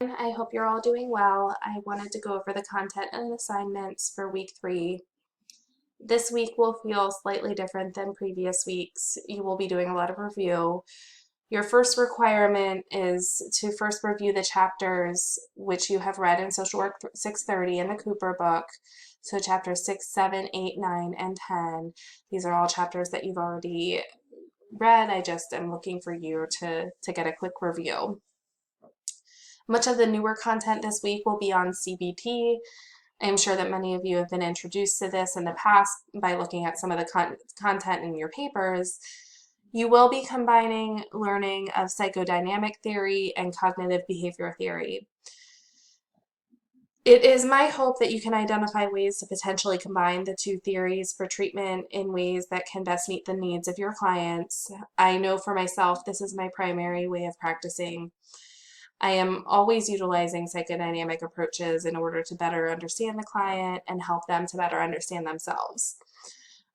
I hope you're all doing well. I wanted to go over the content and assignments for week 3. This week will feel slightly different than previous weeks. You will be doing a lot of review. Your first requirement is to first review the chapters which you have read in Social Work 630 in the Cooper book. So chapters 6, 7, 8, 9, and 10. These are all chapters that you've already read. I just am looking for you to get a quick review. Much of the newer content this week will be on CBT. I am sure that many of you have been introduced to this in the past by looking at some of the content in your papers. You will be combining learning of psychodynamic theory and cognitive behavior theory. It is my hope that you can identify ways to potentially combine the two theories for treatment in ways that can best meet the needs of your clients. I know for myself, this is my primary way of practicing. I am always utilizing psychodynamic approaches in order to better understand the client and help them to better understand themselves.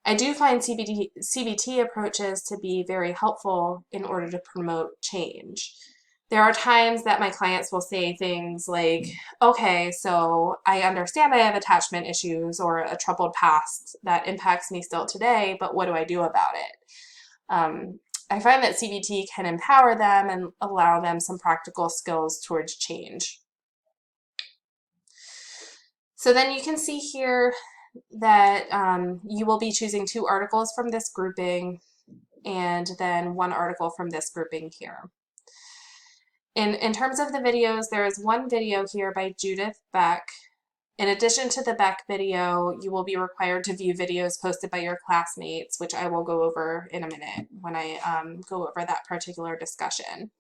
I do find CBT approaches to be very helpful in order to promote change. There are times that my clients will say things like, okay, so I understand I have attachment issues or a troubled past that impacts me still today, but what do I do about it? I find that CBT can empower them and allow them some practical skills towards change. So then you can see here that you will be choosing 2 articles from this grouping and then 1 article from this grouping here. In terms of the videos, there is 1 video here by Judith Beck. In addition to the Beck video, you will be required to view videos posted by your classmates, which I will go over in a minute when I go over that particular discussion.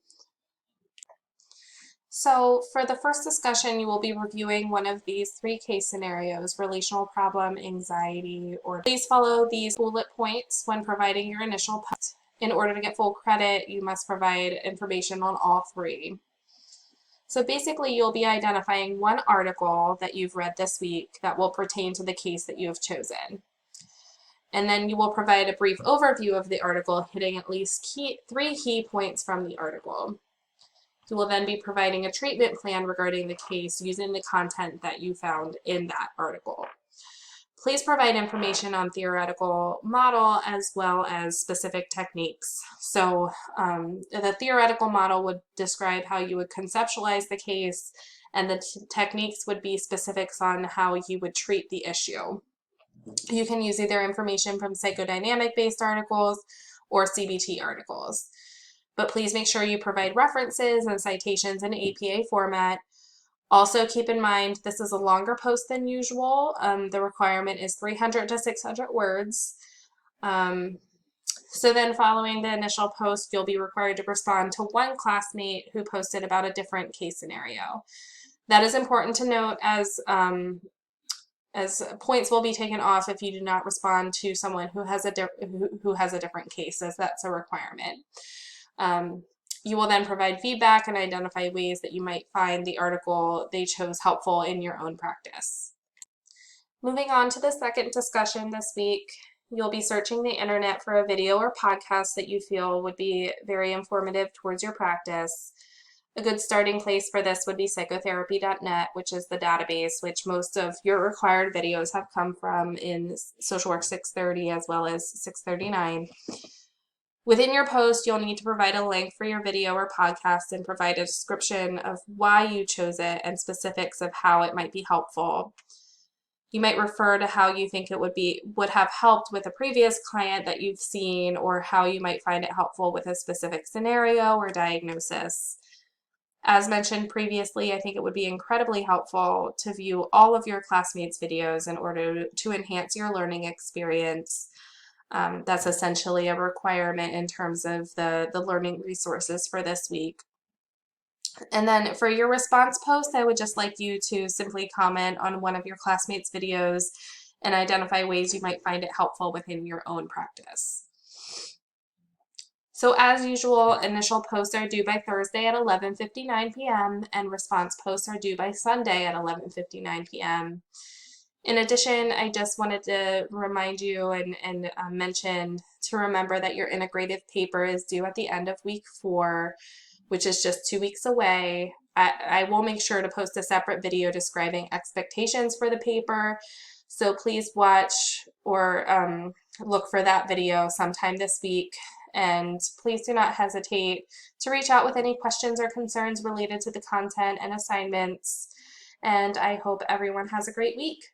So for the first discussion, you will be reviewing one of these 3 case scenarios: relational problem, anxiety, or please follow these bullet points when providing your initial post. In order to get full credit, you must provide information on all 3. So basically, you'll be identifying 1 article that you've read this week that will pertain to the case that you have chosen. And then you will provide a brief overview of the article, hitting at least 3 key points from the article. You will then be providing a treatment plan regarding the case using the content that you found in that article. Please provide information on theoretical model as well as specific techniques. So the theoretical model would describe how you would conceptualize the case, and the techniques would be specifics on how you would treat the issue. You can use either information from psychodynamic-based articles or CBT articles. But please make sure you provide references and citations in APA format. Also keep in mind, this is a longer post than usual. The requirement is 300 to 600 words. So then following the initial post, you'll be required to respond to 1 classmate who posted about a different case scenario. That is important to note, as points will be taken off if you do not respond to someone who has a different case, as that's a requirement. You will then provide feedback and identify ways that you might find the article they chose helpful in your own practice. Moving on to the second discussion this week, you'll be searching the internet for a video or podcast that you feel would be very informative towards your practice. A good starting place for this would be psychotherapy.net, which is the database which most of your required videos have come from in Social Work 630 as well as 639. Within your post, you'll need to provide a link for your video or podcast and provide a description of why you chose it and specifics of how it might be helpful. You might refer to how you think it would have helped with a previous client that you've seen, or how you might find it helpful with a specific scenario or diagnosis. As mentioned previously, I think it would be incredibly helpful to view all of your classmates' videos in order to enhance your learning experience. That's essentially a requirement in terms of the learning resources for this week. And then for your response post, I would just like you to simply comment on one of your classmates' videos and identify ways you might find it helpful within your own practice. So as usual, initial posts are due by Thursday at 11:59 p.m. and response posts are due by Sunday at 11:59 p.m. In addition, I just wanted to remind you and mention to remember that your integrative paper is due at the end of week 4, which is just 2 weeks away. I will make sure to post a separate video describing expectations for the paper. So please watch or look for that video sometime this week. And please do not hesitate to reach out with any questions or concerns related to the content and assignments. And I hope everyone has a great week.